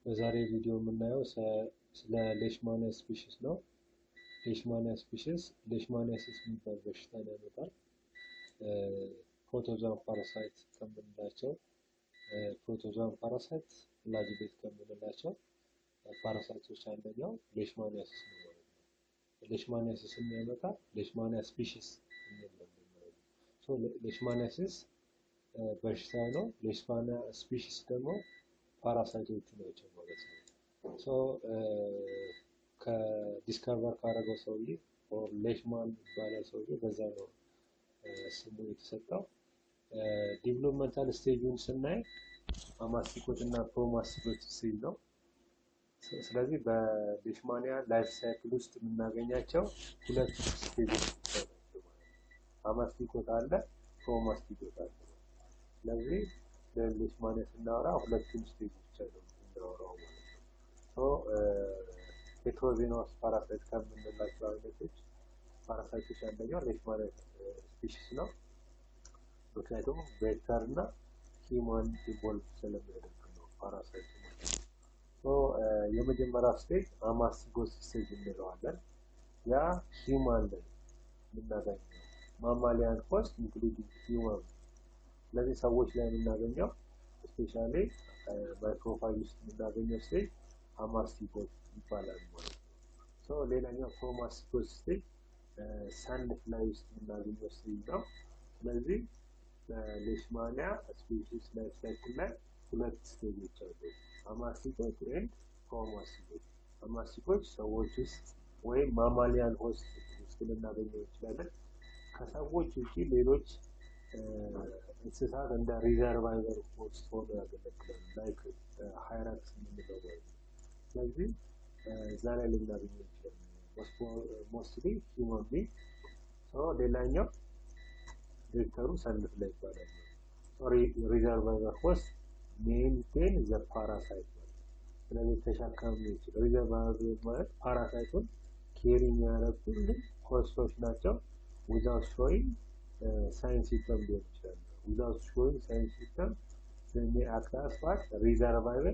በዛሬ ቪዲዮ የምናየው ስለ ሌሽማኒያ ስፒሺስ ነው። ሌሽማኒያ ስፒሺስ ሌሽማኒያሲስ የሚባል በሽታን ያመጣል። ፕሮቶዛን ፓራሳይት ከምንላቸው ፕሮቶዛን ፓራሳይት ፍላጅሌት ከምንላቸው ፓራሳይቶች አንደኛው ሌሽማኒያሲስ ነው ማለት ነው። ሌሽማኒያሲስ የሚያመጣ ሌሽማኒያ ስፒሺስ ሌሽማኒያሲስ በሽታ ነው። ሌሽማኒያ ስፒሺስ ደግሞ ፓራሳይቶቹ ናቸው ማለት ነው። ከዲስከቨር ካደረገው ሰውዬ ኦር ሌሽማን ባለው ሰውዬ በዛ ነው ስሙ የተሰጠው። ዲቨሎፕመንታል ስቴጁን ስናይ አማስቲኮት እና ፕሮማስቲኮት ስቴጅ ነው። ስለዚህ በሌሽማኒያ ላይፍ ሳይክል ውስጥ የምናገኛቸው ሁለት ስቴጆች ናቸው። አማስቲኮት አለ፣ ፕሮማስቲኮት አለ። ስለዚህ ለሌሽማኒያ ስናወራ ሁለቱም ስቴጆች አሉ እናወራው ማለት ነው። ሄትሮዜኖስ ፓራሳይት ከምንላቸው አይነቶች ፓራሳይቶች አንደኛው ሌሽማኒያ ስፒሺስ ነው። ምክንያቱም ቬክተር እና ሂውማን ኢንቮልቭ ስለሚያደርግ ነው ፓራሳይት ነው። የመጀመሪያው ስቴጅ አማስቲኮት ስቴጅ እንለዋለን። ያ ሂውማን ላይ የምናገኘው ማማሊያን ሆስት ኢንክሉዲንግ ሂውማን። ስለዚህ ሰዎች ላይ የምናገኘው ስፔሻሊ ማይክሮፋጅ ውስጥ የምናገኘው ስቴጅ አማስቲኮት ይባላል ማለት ነው። ሌላኛው ፕሮማስቲኮት ስቴጅ ሳንድ ፍላይ ውስጥ የምናገኘው ስቴጅ ነው። ስለዚህ በሌሽማኒያ ስፒሺስ ላይፍ ሳይክል ላይ ሁለት ስቴጆች አሉ፣ አማስቲኮት ኤንድ ፕሮማስቲኮት። አማስቲኮት ሰዎች ውስጥ ወይም ማማሊያን ሆስት ውስጥ ልናገኘው እንችላለን። ከሰዎች ውጪ ሌሎች እንስሳት እንደ ሪዘርቫይቨር ሆስት ሆኖ ያገለግላሉ፣ ላይክ ሃይራክስ የምንለው ማለት ነው። ስለዚህ እዛ ላይ ልናገኘው እንችላለን ሞስትሊ ሂውማን ቢንግ። ሌላኛው ቬክተሩ ሳንድ ፍላይ ይባላል። ሪዘርቫይቨር ሆስት ሜንቴን ዘ ፓራሳይት ማለት ነው። ስለዚህ ተሸካሚ ይችላል። ሪዘርቫይቨር ማለት ፓራሳይቱን ኬሪ የሚያደርጉልን ሆስቶች ናቸው። ዊዛውት ሾይንግ ሳይን ሲስተም ሊሆን ይችላል። ዊዛውት ሾይንግ ሳይን ሲስተም they act as what reservoir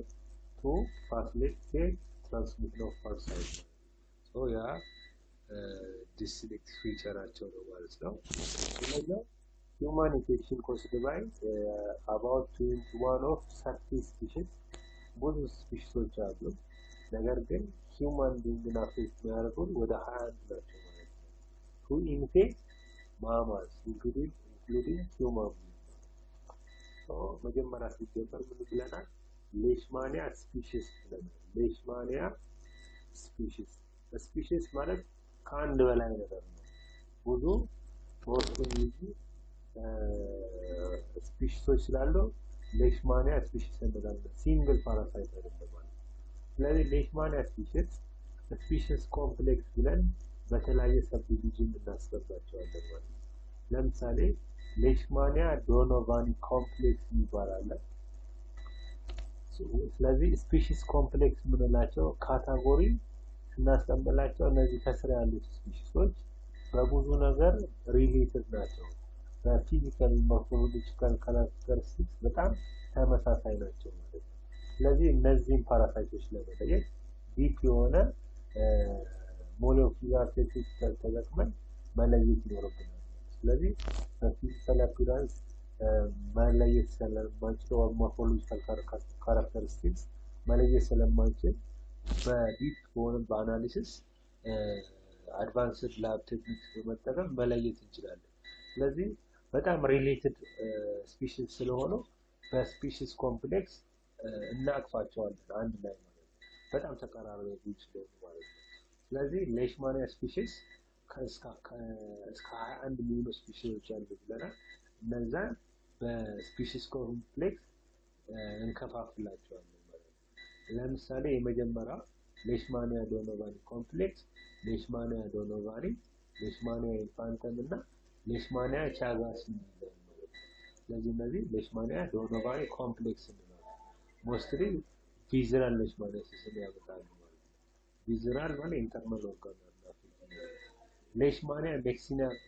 to facilitate transmission of parasite. ያ ዲስቲንክት ፊቸራቸው ነው ማለት ነው። ስለዚህ human infection caused by about 21 of 30 species ብዙ ስፒሺሶች አሉ። ነገር ግን ሂውማን ቢንግን አፌክት የሚያደርጉት ወደ 21 ናቸው ማለት ነው። who infect mammals including human beings. መጀመሪያ ሲጀመር ምን ብለናል? ሌሽማኒያ ስፒሺስ ብለናል። ሌሽማኒያ ስፒሺስ ማለት ከአንድ በላይ ነገር ነው። ብዙ በውስጡ የሚይዙ ስፒሺሶች ስላሉ ሌሽማኒያ ስፒሺስ እንላለን። ሲንግል ፓራሳይት አይደለም ማለት ነው። ስለዚህ ሌሽማኒያ ስፒሺስ ኮምፕሌክስ ብለን በተለያየ ሰብዲቪዥን እናስገባቸዋለን ማለት ነው። ለምሳሌ ሌሽማኒያ ዶኖቫኒ ኮምፕሌክስ ይባላል። ስለዚህ ስፒሺስ ኮምፕሌክስ የምንላቸው ካታጎሪ ስናስቀምጣቸው እነዚህ ከስር ያሉት ስፒሺሶች በብዙ ነገር ሪሌትድ ናቸው። በፊዚካል ሞርፎሎጂካል ካራክተሪስቲክስ በጣም ተመሳሳይ ናቸው ማለት ነው። ስለዚህ እነዚህን ፓራሳይቶች ለመለየት ዲፕ የሆነ ሞለኪውላር ቴክኒክ ተጠቅመን መለየት ይኖርብናል። ስለዚህ በፊዚካል አፒራንስ መለየት ስለማንችል ሞርፎሎጂካል ካራክተሪስቲክስ መለየት ስለማንችል በዲፕ በሆነ በአናሊሲስ አድቫንስድ ላብ ቴክኒክስ በመጠቀም መለየት እንችላለን። ስለዚህ በጣም ሪሌትድ ስፒሺስ ስለሆኑ በስፒሺስ ኮምፕሌክስ እናቅፋቸዋለን አንድ ላይ ማለት ነው። በጣም ተቀራራቢ ስለሆኑ ማለት ነው። ስለዚህ ሌሽማኒያ ስፒሺስ እስከ 21 የሚሆኑ ስፒሺሶች አሉ ብለናል። እነዛን በስፒሺስ ኮምፕሌክስ እንከፋፍላቸዋለን ማለት ነው። ለምሳሌ የመጀመሪያ ሌሽማኒያ ዶኖቫኒ ኮምፕሌክስ፣ ሌሽማኒያ ዶኖቫኒ፣ ሌሽማኒያ ኢንፋንተም እና ሌሽማኒያ ቻጋስ እንላለን ማለት ነው። ስለዚህ እነዚህ ሌሽማኒያ ዶኖቫኒ ኮምፕሌክስ እንላለን። ሞስትሊ ቪዝራል ሌሽማኒያሲስን ያመጣሉ ማለት ነው። ቪዝራል ማለት ኢንተርናል ኦርጋን ሌሽማኒያ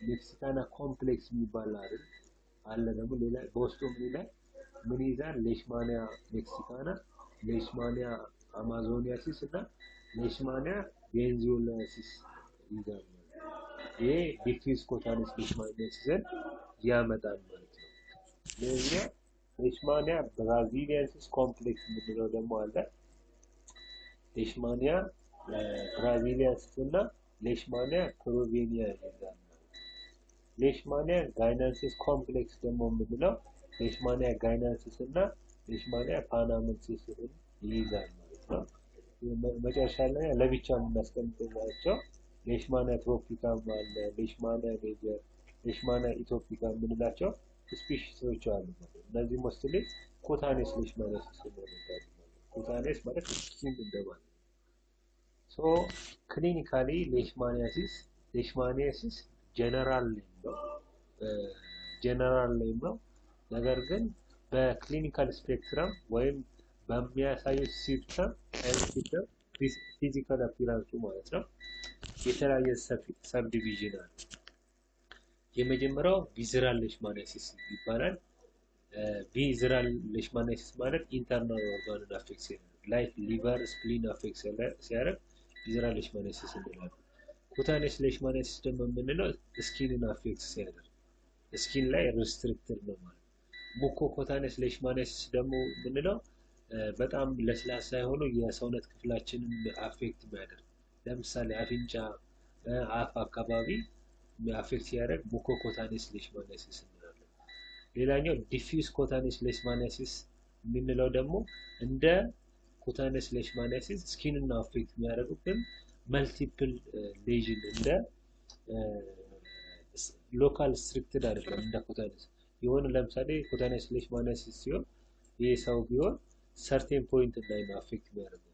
ሜክሲካና ኮምፕሌክስ የሚባል አይደል አለ። ደግሞ ሌላ በውስጡ ምን ይላል? ሌሽማኒያ ሜክሲካና፣ ሌሽማኒያ አማዞኒያሲስ እና ሌሽማኒያ ቤንዚዮላሲስ ይዛል። ይሄ ዲፊዝ ኩታኔስ ሌሽማኒያሲስን ያመጣል ማለት ነው። ለኛ ሌሽማኒያ ብራዚሊያንሲስ ኮምፕሌክስ የምንለው ደግሞ አለ። ሌሽማኒያ ብራዚሊያንሲስ እና ሌሽማኒያ ፕሮቬኒያ ይዛል። ሌሽማኒያ ጋይናንሲስ ኮምፕሌክስ ደግሞ የምንለው ሌሽማኒያ ጋይናንሲስ እና ሌሽማኒያ ፓናመንሲስን ይይዛል ማለት ነው። መጨረሻ ላይ ለብቻ የምናስቀምጥላቸው ሌሽማኒያ ትሮፒካም አለ፣ ሌሽማኒያ ሜጀር፣ ሌሽማኒያ ኢትዮፒካ የምንላቸው ስፔሺሶች አሉ። እነዚህ ሞስትሊ ኩታኔስ ሌሽማኒያሲስ ይባላሉ። ኩታኔስ ማለት ስኪን እንደማለት ነው። ሶ ክሊኒካሊ ሌሽማኒያሲስ ጀነራል ነው። ነገር ግን በክሊኒካል ስፔክትረም ወይም በሚያሳዩት ሲምፕተም ፊዚካል አፒራንሱ ማለት ነው የተለያየ ሰብ ዲቪዥን አለ። የመጀመሪያው ቪዝራል ሌሽማኒያሲስ ይባላል። ቪዝራል ሌሽማኒያሲስ ማለት ኢንተርናል ኦርጋንን አፌክት ሲያደርግ ላይክ ሊቨር፣ ስፕሊን አፌክት ሲያደርግ ቪዝራል ሌሽማኒያሲስ እንላለን። ኩታኔስ ሌሽማኒያሲስ ደግሞ የምንለው ስኪንን አፌክት ሲያደርግ ስኪን ላይ ሪስትሪክትድ ነው ማለት። ሙኮኩታኔስ ሌሽማኒያሲስ ደግሞ የምንለው በጣም ለስላሳ የሆኑ የሰውነት ክፍላችንን አፌክት የሚያደርግ ለምሳሌ አፍንጫ፣ አፍ አካባቢ አፌክት ሲያደርግ ሙኮኩታኔስ ሌሽማኒያሲስ እንላለን። ሌላኛው ዲፊውዝ ኩታኔስ ሌሽማኒያሲስ የምንለው ደግሞ እንደ ኩታኔስ ሌሽማኒያሲስ ስኪንን አፌክት የሚያደርጉ ግን መልቲፕል ሌዥን እንደ ሎካል ስትሪክትድ አይደለም። እንደ ኩታኔስ የሆነ ለምሳሌ ኩታኔስ ሌሽማኒያሲስ ሲሆን ይሄ ሰው ቢሆን ሰርቴን ፖይንት ላይ ነው አፌክት የሚያደርገው።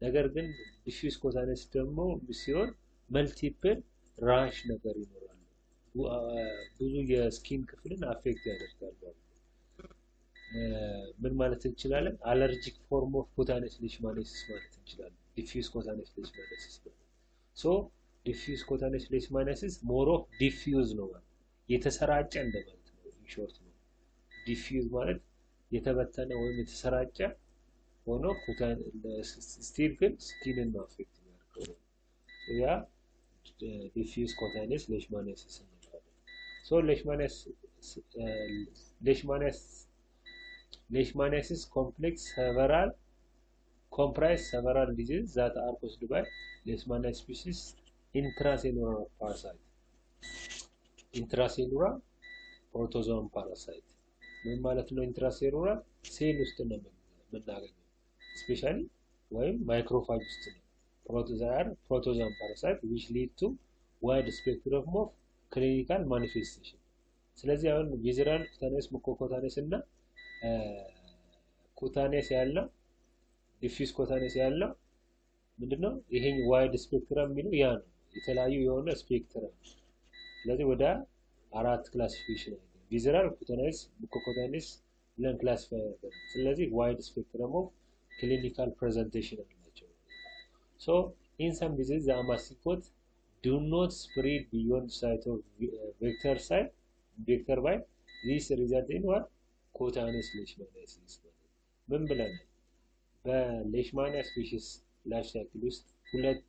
ነገር ግን ዲፊውዝ ኩታኔስ ደግሞ ሲሆን መልቲፕል ራሽ ነገር ይኖራል፣ ብዙ የስኪን ክፍልን አፌክት ያደርጋል። ምን ማለት እንችላለን? አለርጂክ ፎርም ኦፍ ኩታኔስ ሌሽማኒያሲስ ማለት እንችላለን። ዲፊውዝ ኩታኔስ ሌሽማኒያሲስ ሶ ዲፊውዝ ኩታኔስ ሌሽማኒያሲስ ሞር ኦፍ ዲፊውዝ ነው ማለት የተሰራጨ እንደማለት ነው። ሾርት ነው። ዲፊውዝ ማለት የተበተነ ወይም የተሰራጨ ሆኖ ስቲል ግን ስኪንን ነው አፌክት የሚያደርገው። ያ ዲፊውዝ ኩታኔስ ሌሽማኒያሲስ እንላለን። ሶ ሌሽማኒያሲስ comprise several diseases that are caused by Leishmaniasis species intracellular parasite. Intracellular protozoan parasite ምን ማለት ነው? ኢንትራሴሉላር ሴል ውስጥ ነው የምናገኘው ስፔሻሊ ወይም ማይክሮፋጅ ውስጥ ነው። protozoan parasite which lead to wide spectrum of clinical manifestation። ስለዚህ አሁን ቪዝራል ኩታኔስ፣ ሙኮኩታኔስ እና ኩታኔስ ያለው ዲፊውዝ ኩታኔስ ያለው ምንድነው? ይሄን ዋይድ ስፔክትረም የሚለው ያ ነው። የተለያዩ የሆነ ስፔክትረም። ስለዚህ ወደ አራት ክላሲፊኬሽን አለ። ቪዝራል ኩታኔስ፣ ሙኮኩታኔስ ብለን ክላሲፋይ ያደርጋል። ስለዚህ ዋይድ ስፔክትረም ኦፍ ክሊኒካል ፕሬዘንቴሽን አላቸው። ሶ ኢን ሰም ዲዚዝ ዘ አማሲኮት ዱ ኖት ስፕሬድ ቢዮንድ ሳይት ኦፍ ቬክተር ባይ ዚስ ሪዛልት ኢን ዋት ኩታኔስ ሌሽማኒያሲስ። ምን ብለናል? በሌሽማኒያ ስፔሺስ ላይፍ ሳይክል ውስጥ ሁለት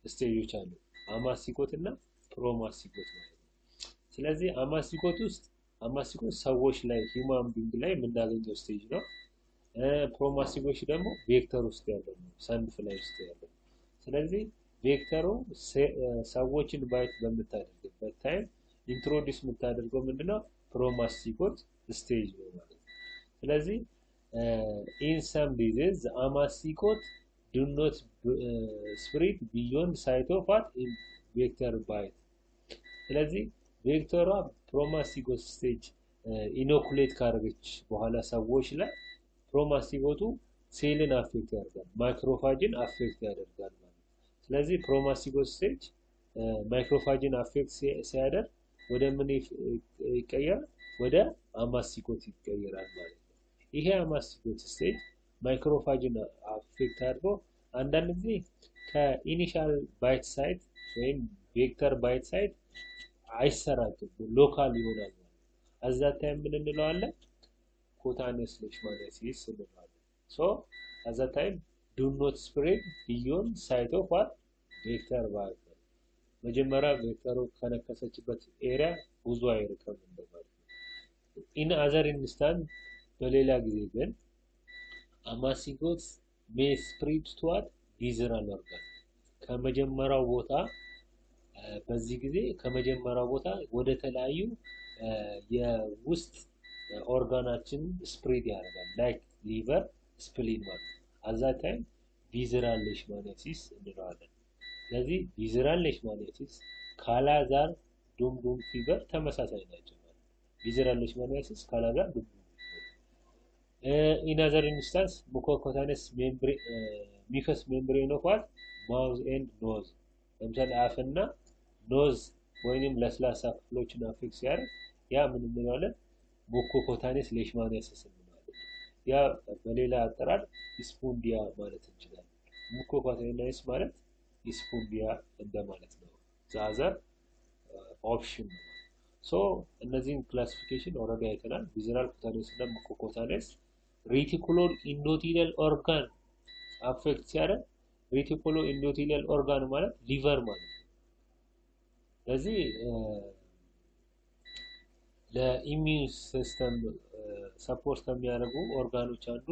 ስቴጆች አሉ፣ አማሲኮት እና ፕሮማሲኮት ማለት ነው። ስለዚህ አማሲኮት ሰዎች ላይ ሂውማን ቢንግ ላይ የምናገኘው ስቴጅ ነው። ፕሮማሲኮት ደግሞ ቬክተር ውስጥ ያለው ነው፣ ሰንድ ፍላይ ውስጥ ያለው። ስለዚህ ቬክተሩ ሰዎችን ባይት በምታደርግበት ታይም ኢንትሮዲዩስ የምታደርገው ምንድነው? ፕሮማሲኮት ስቴጅ ነው ማለት ነው። ስለዚህ in some diseases the amacicote do not spread beyond site of what in vector bite። ስለዚህ ቬክተሯ ፕሮማሲኮት ስቴጅ ኢኖኩሌት ካደረገች በኋላ ሰዎች ላይ ፕሮማሲኮቱ ሴልን አፌክት ያደርጋል፣ ማይክሮፋጅን አፌክት ያደርጋል ማለት። ስለዚህ ፕሮማሲኮት ስቴጅ ማይክሮፋጅን አፌክት ሲያደርግ ወደ ምን ይቀየራል? ወደ አማሲኮት ይቀየራል ማለት ነው። ይሄ አማሲኮት ስቴጅ ማይክሮፋጅን አፌክት አድርጎ አንዳንድ ጊዜ ከኢኒሻል ባይት ሳይት ወይም ቬክተር ባይት ሳይት አይሰራጭም፣ ሎካል ይሆናል ማለት። አዛ ታይም ምን እንለዋለን? ኩታኔስ ሌሽማኒያሲስ እንለዋለን። ሶ አዛ ታይም do not spread beyond site of what vector viral መጀመሪያ ቬክተሩ ከነከሰችበት ኤሪያ ብዙ አይርቅም እንደማለት ነው in other instance በሌላ ጊዜ ግን amacigotes may spread to what visceral organ ከመጀመሪያው ቦታ በዚህ ጊዜ ከመጀመሪያው ቦታ ወደ ተለያዩ የውስጥ ኦርጋናችን ስፕሬድ ያደርጋል ላይክ ሊቨር ስፕሊን ማለት at that time visceral leishmaniasis እንለዋለን ስለዚህ visceral leishmaniasis ካላዛር ዱምዱም ፊቨር ተመሳሳይ ናቸው ማለት visceral leishmaniasis ካላዛር ዱምዱም in other instance mucocutaneous membrane mucous membrane of what mouth and nose ለምሳሌ አፍና ኖዝ ወይንም ለስላሳ ክፍሎችን አፌክት ሲያደርግ ያ ምን እንለዋለን mucocutaneous leishmaniasis እንለዋለን ያ በሌላ አጠራር ስፖንዲያ ማለት እንችላለን mucocutaneous ማለት ስፖንዲያ እንደማለት ነው ዛዘር ኦፕሽን ሶ እነዚህን ክላሲፊኬሽን ኦልሬዲ አይተናል visceral cutaneous እና mucocutaneous reticular endothelial organ affect ሲያደርግ reticular endothelial organ ማለት ሊቨር ማለት ስለዚህ ለኢሚዩን ሲስተም ሰፖርት ከሚያደርጉ ኦርጋኖች አንዱ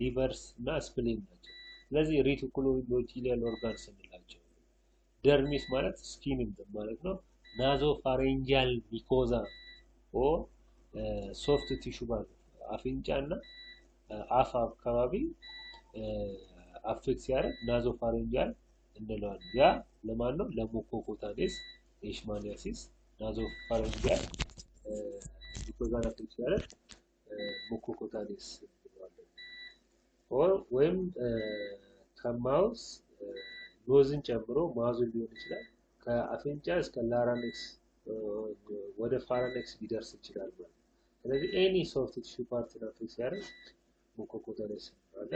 ሊቨርስ እና ስፕሊን ናቸው ስለዚህ reticular endothelial organs እንላቸው ደርሚስ ማለት ስኪን ማለት ነው ናዞፋሬንጂያል ሚኮዛ ኦ ሶፍት ቲሹ ማለት አፍንጫና አፍ አካባቢ አፌክት ሲያደርግ ናዞፋሬንጂያል እንለዋለን ያ ለማን ነው ለሙኮኮታኔስ leishmaniasis ናዞፋሬንጂያል ሚኮዛን አፌክት ሲያደርግ ሙኮኮታኔስ እንለዋለን ኦር ወይም ከማውስ ኖዝን ጨምሮ ማውዝ ሊሆን ይችላል ከአፍንጫ እስከ ላራንክስ ወደ ፋራንክስ ሊደርስ ይችላል ማለት ስለዚህ any soft tissue part affect ሲያደርግ mucocutaneous አለ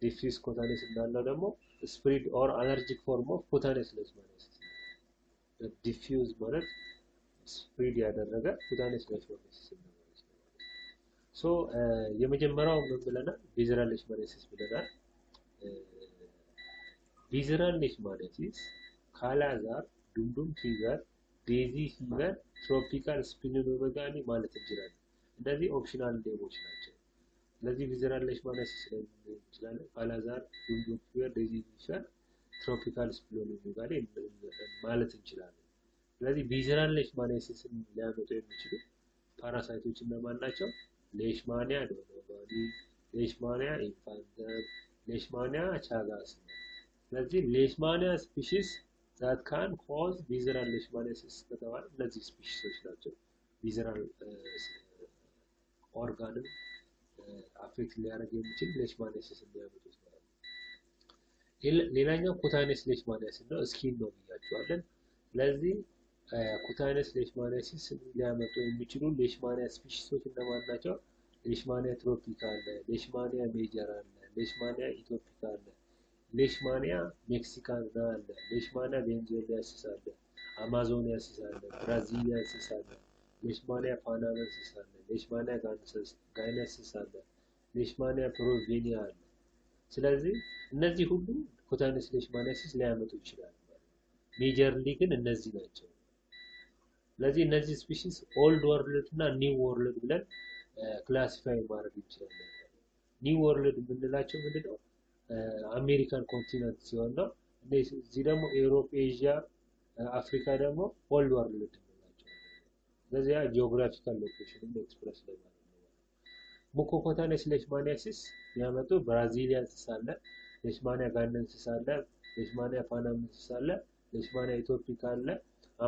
diffuse cutaneous እንዳለው ደግሞ spread or allergic form of cutaneous leishmaniasis diffuse ማለት spread ያደረገ cutaneous leishmaniasis ማለት ነው ሶ የመጀመሪያው ምን ብለናል visceral leishmaniasis ብለናል visceral leishmaniasis ካላዛር ዱምዱም ፊቨር ዴዚ ፊቨር ትሮፒካል ስፒኖሜጋሊ ማለት እንችላለን እንደዚህ ኦፕሽናል ኔሞች ናቸው ስለዚህ visceral leishmaniasis እንችላለን ካላዛር ዱምዱም ፊቨር ዴዚ ፊቨር ትሮፒካል ስፒኖሜጋሊ ማለት እንችላለን ስለዚህ visceral leishmaniasis ሊያመጡ የሚችሉ ፓራሳይቶች እነማን ናቸው leishmania donovani leishmania infantum leishmania chagas ስለዚህ leishmania species that can cause visceral leishmaniasis ከተባለ እነዚህ ስፒሺሶች ናቸው visceral organ አፌክት ሊያደርግ የሚችል leishmaniasis እንዲያመጡት ማለት ነው ሌላኛው cutaneous leishmaniasis ነው ስኪን ነው ብያቸዋለን ስለዚህ cutaneous leishmaniasis ሊያመጡ የሚችሉ leishmania ስፒሺሶች እነማን ናቸው leishmania tropica አለ leishmania major አለ leishmania etopica አለ leishmania mexicana አለ leishmania venezuelensis አለ amazoniensis አለ braziliensis አለ leishmania panamensis አለ leishmania guineensis አለ leishmania peruviana አለ ስለዚህ እነዚህ ሁሉ cutaneous leishmaniasis ሊያመጡ ይችላሉ ሜጀርሊ ግን እነዚህ ናቸው ስለዚህ እነዚህ ስፒሺስ ኦልድ ወርልድ እና ኒው ወርልድ ብለን ክላሲፋይ ማድረግ እንችላለን ኒው ወርልድ የምንላቸው ምንድነው አሜሪካን ኮንቲኔንት ሲሆን ነው እዚህ ደግሞ ዩሮፕ ኤዥያ አፍሪካ ደግሞ ኦልድ ወርልድ እንላቸው ስለዚህ ያ ጂኦግራፊካል ሎኬሽን ኤክስፕረስ ላይ ማለት ነው mucocutaneous leishmaniasis ያመጡ ብራዚሊያንስ አለ leishmania guineensis አለ leishmania panamensis አለ leishmania etopica አለ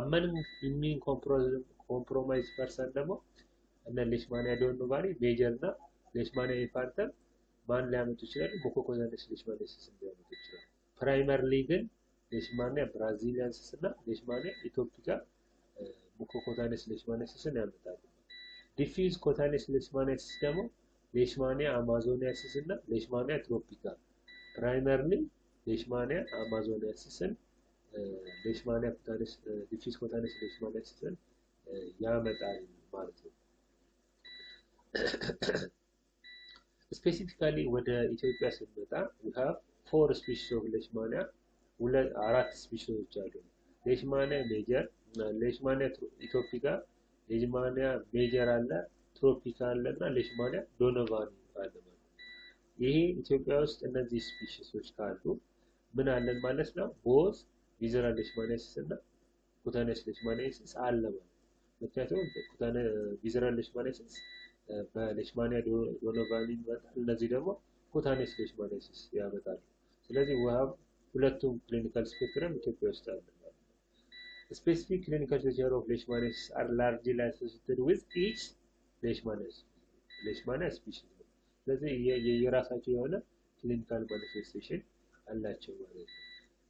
among immune compromised person ደግሞ እና leishmania donovani major እና leishmania infantum ማን ሊያመጡ ይችላል mucocutaneous leishmaniasis ሊያመጡ ይችላል ፕራይመርሊ ግን leishmania braziliensis እና leishmania etopica mucocutaneous leishmaniasis ያመጣሉ diffuse cutaneous leishmaniasis ደግሞ leishmania amazoniensis እና leishmania tropica primarily leishmania amazoniensis leishmania cutaneous diffuse cutaneous leishmaniasis ያመጣል ማለት ነው Specifically ወደ ኢትዮጵያ ስንመጣ we have 4 species of leishmania አራት ስፒሺሶች አሉ። ሌሽማኒያ ሜጀር፣ ሌሽማኒያ ኢትዮፒካ፣ ሌሽማኒያ ሜጀር አለ፣ ትሮፒካ አለ እና ሌሽማኒያ ዶኖቫኒ አለ ማለት ነው። ይሄ ኢትዮጵያ ውስጥ እነዚህ ስፒሺሶች ካሉ ምን አለን ማለት ነው? ቦዝ ቪዘራል ሌሽማኒያሲስ እና ኩታኔስ ሌሽማኒያሲስ አለ ማለት ነው። ምክንያቱም ቪዘራል ሌሽማኒያሲስ በሌሽማኒያ ዶኖቫኒ ይመጣል፣ እነዚህ ደግሞ ኩታኔስ ሌሽማኒያሲስ ያመጣሉ። ስለዚህ ሁለቱም ክሊኒካል ስፔክትረም ኢትዮጵያ ውስጥ አለ ማለት ነው። ስፔሲፊክ ክሊኒካል ፊቸር ኦፍ ሌሽማኒያሲስ አር ላርጅሊ አሶሲኤትድ ዊዝ ኢች ሌሽማኒያ ስፒሺስ ነው። ስለዚህ የራሳቸው የሆነ ክሊኒካል ማኒፌስቴሽን አላቸው ማለት ነው።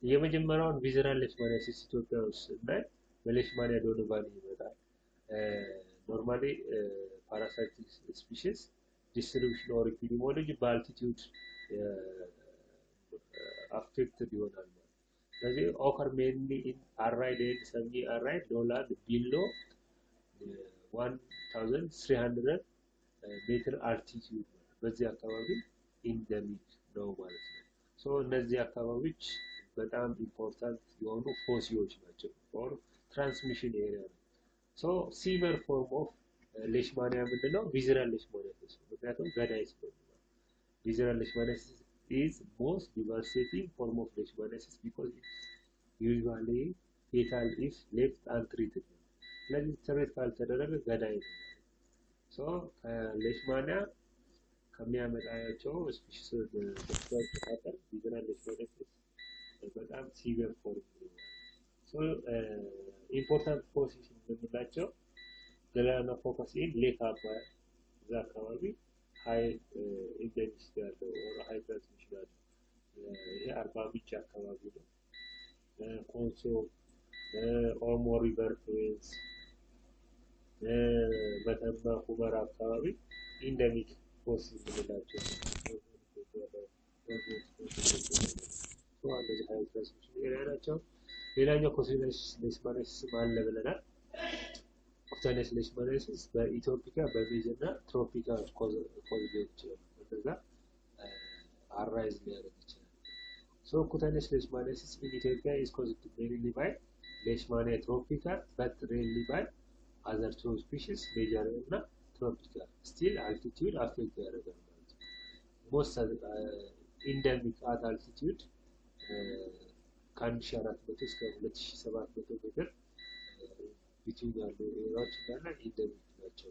የመጀመሪያውን ቪዘራል ሌሽማኒያሲስ ኢትዮጵያ ውስጥ ስናይ በሌሽማኒያ ዶኖቫኒ ይመጣል። ኖርማሊ ፓራሳይቲክ ስፒሺስ ዲስትሪቢዩሽን ኦር ኢፒዲሞሎጂ በአልቲቲዩድ affected ይሆናል ማለት ነው። ስለዚህ occur mainly in arid and semi arid lowland below 1300 ሜትር altitude በዚህ አካባቢ ኢንደሚክ ነው ማለት ነው። ሶ እነዚህ አካባቢዎች በጣም ኢምፖርታንት የሆኑ ፎሲሎች ናቸው or transmission area ነው። ሶ ሲቨር ፎርም ኦፍ ሌሽማኒያ ምንድነው? ቪዘራል ሌሽማኒያሲስ። ምክንያቱም ገዳይ ስለሆነ ቪዘራል ሌሽማኒያሲስ is most devastating form of leishmaniasis because it's usually fatal if left untreated. ስለዚህ ትሪት ካልተደረገ ገዳይ ነው። ሶ ሌሽማኒያ ከሚያመጣቸው ስፒሺሶች መካከል ቪዘራል ሌሽማኒያሲስ በጣም ሲቪር ፎርም ነው። ሶ ኢምፖርታንት ፖዚሽን የምንላቸው ገላና ፎከስ ኢን ሌክ አባያ እዛ አካባቢ ሃይ ኢንቴንሲቲ ያለው or ሃይ ትራንስሚሽን ያለው ይሄ አርባ ምንጭ አካባቢ ነው። ኮንሶ ኦሞ ሪቨር ፕሌንስ መተማ ሁመራ አካባቢ ኢንደሚክ ፎሲ የምንላቸው እንደዚህ ሃይ ትራንስሚሽን ኤሪያ ናቸው። ሌላኛው ኩታኔስ ሌሽማኒያሲስ አለ ብለናል። ኩታኔስ ሌሽማኒያሲስ በኢትዮፒካ በሜጀር እና ትሮፒካ ኮዝ ሊሆን ይችላል። እንደዛ አራይዝ ሊያደርግ ይችላል። ሶ ኩታኔስ ሌሽማኒያሲስ in Ethiopia is caused mainly by Leishmania tropica but rarely by other two species major እና tropica. Still altitude affect ያደርጋል ማለት ነው። most endemic at altitude ከ1400 እስከ 2700 ሜትር ቢትዊን ያሉ ኤሪያዎች እና ኢንደሚክ ናቸው።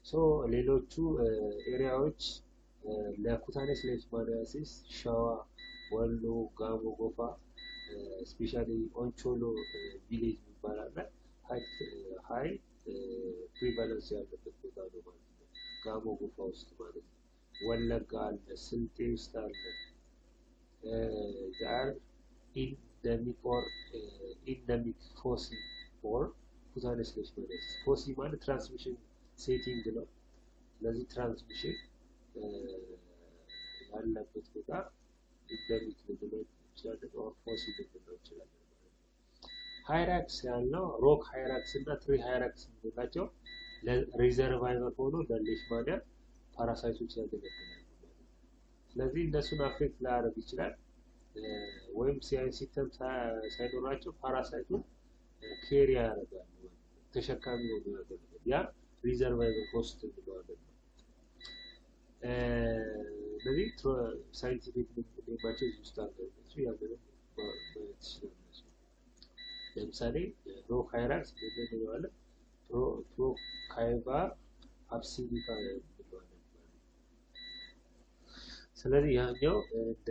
ሶ ሌሎቹ ኤሪያዎች ለኩታኔስ ሌሽማኒያሲስ ሸዋ፣ ወሎ፣ ጋሞ፣ ጎፋ ስፔሻሊ ኦንቾሎ ቪሌጅ ይባላል ሃይ ፕሪቫለንስ ያለበት ቦታ ነው ማለት ነው። ጋሞ ጎፋ ውስጥ ማለት ነው። ወለጋ አለ፣ ስልጤ ውስጥ አለ። ዛር ኢንደሚክ ፎሲ ፎር ኩታኔስ ሌሽማኒያሲስ። ፎሲ ማለት ትራንስሚሽን ሴቲንግ ነው። ስለዚህ ትራንስሚሽን ያለበት ቦታ ኢንደሚክ ልንለው እንችላለን or ፎሲ ልንለው እንችላለን ማለት ነው። ሃይራክስ ያለው ሮክ ሃይራክስ እና ትሪ ሃይራክስ የምንላቸው ለሪዘርቫይቨር ሆኖ ለሌሽማኒያ ፓራሳይቶች ያገለግላሉ ማለት ነው። ስለዚህ እነሱን አፌክት ላያደርግ ይችላል ወይም ሲስተም ሳይኖራቸው ፓራሳይቱን ኬሪ ያደርጋሉ ማለት ነው። ተሸካሚ ሆኖ ያገለግላል። ያ ሪዘርቫይቨር ሆስት እንለዋለን። ስለዚህ ሳይንቲፊክ ኔማቸው ውስጥ አለ። እሱ ያለውን ማለት ይችላል። ለምሳሌ ሮክ ሃይራክስ እንለዋለን። ፕሮካይቫ አብሲኒካ እንለዋለን። ስለዚህ ያኛው እንደ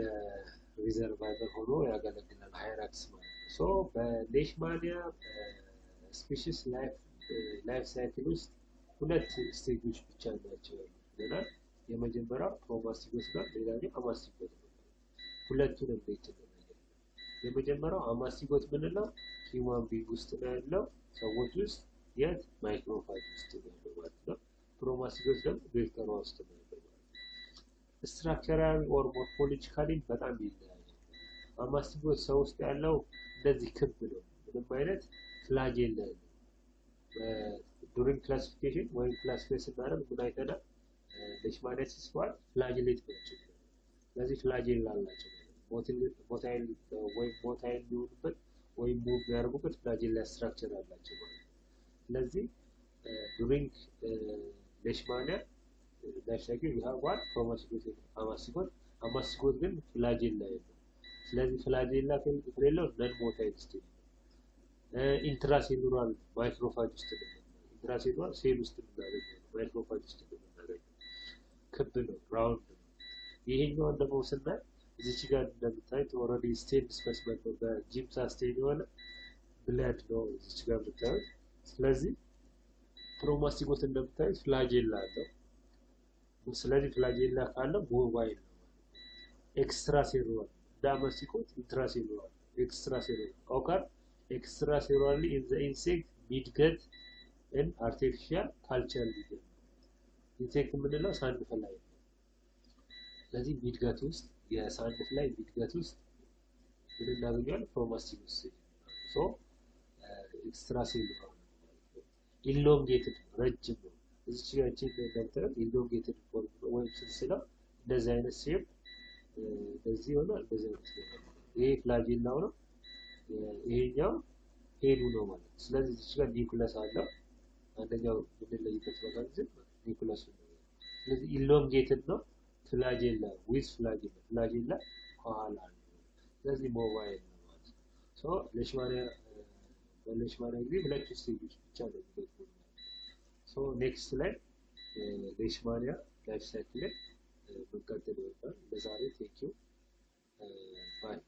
ሪዘርቫይቨር ሆኖ ያገለግላል ሃይራክስ ማለት ነው። ሶ በሌሽማኒያ ስፒሺስ ላይፍ ሳይክል ውስጥ ሁለት ስቴጆች ብቻ ናቸው ያሉት። የመጀመሪያው ፕሮማስቲጎስ ነው፣ ሌላኛው አማስቲጎስ ነው። ሁለቱን እንዴት ነው? የመጀመሪያው አማስቲጎስ ምንለው ሂውማን ቢንግ ውስጥ ነው ያለው፣ ሰዎች ውስጥ የት ማይክሮፋጅ ውስጥ ነው ያለው ማለት ነው። ፕሮማስቲጎስ ደግሞ ቬክተሯ ውስጥ ነው ያለው ማለት ነው። ስትራክቸራሊ ኦር ሞርፎሎጂካሊ በጣም ይለያያል። አማስቲጎስ ሰው ውስጥ ያለው እንደዚህ ክብ ነው፣ ምንም አይነት ፍላጅ የለም። ዱሪንግ ክላሲፊኬሽን ወይም ክላሲፋይ ስናደርግ ምን አይተናል? ሌሽማኒያ ሲባል ፍላጅሌት ናቸው። ስለዚህ ፍላጅል አላቸው ሞታይል ወይ ሞታይል የሚሆኑበት ወይም ሙቭ የሚያደርጉበት ፍላጅል ስትራክቸር አላቸው ማለት ነው። ስለዚህ during leishmania life cycle we have what chromocyte amacygote ግን ፍላጅላ የለም። ስለዚህ ፍላጅላ ከሌለው ነን ሞታይል ስቴጅ ኢንትራሴሉላር ማይክሮፋጅ ውስጥ ነው። ኢንትራሴሉላር ሴል ውስጥ የምናገኘው ማይክሮፋጅ ውስጥ የምናገኘው ክብ ነው ራውንድ ነው። ይሄኛውን ደግሞ ስናይ እዚች ጋር እንደምታዩት ኦልሬዲ ስቴን ስፔሲመን ነው በጂምሳ ስቴጅ የሆነ ብለድ ነው እዚች ጋር የምታዩት። ስለዚህ ክሮማስቲጎት እንደምታዩት ፍላጅላ አለው። ስለዚህ ፍላጅላ ካለው ሞባይል ነው ኤክስትራ ሴሉላር ዳማስቲጎት ኢንትራሴሉላር ኤክስትራ ሴሉላር ኦከር extracellularly in the insect midgut and artificial culture medium insect ምንለው ሳንድፍ ላይ ነው። ስለዚህ midgut ውስጥ የሳንድፍ ላይ midgut ውስጥ ምን እናገኛለን ክሮማስቲጎስ ሶ extracellular elongated ረጅም ነው። እዚህ ጋር እንደምታዩት elongated form ወይም ስልስላ እንደዚህ አይነት ሼፕ እንደዚህ ሆነ እንደዚህ አይነት ይሄ ፍላጅላው ነው። ይሄኛው ሄዱ ነው ማለት ነው። ስለዚህ እዚህ ጋር ኒኩለስ አለው አንደኛው ምንለይበት ማለት ኒኩለስ ነው። ስለዚህ ኢሎንጌትድ ነው ፍላጅላ ዊዝ ፍላጅላ ከኋላ ነው። ስለዚህ ሞባይል ነው ማለት ነው። ሶ ሌሽማኒያ ጊዜ ሁለት ስቴጆች ብቻ ነው የሚገጥሙት። ሶ ኔክስት ላይ ሌሽማኒያ ላይፍ ሳይክል ላይ መቀጠል ይሆናል። ለዛሬ ቴንኪው ባይ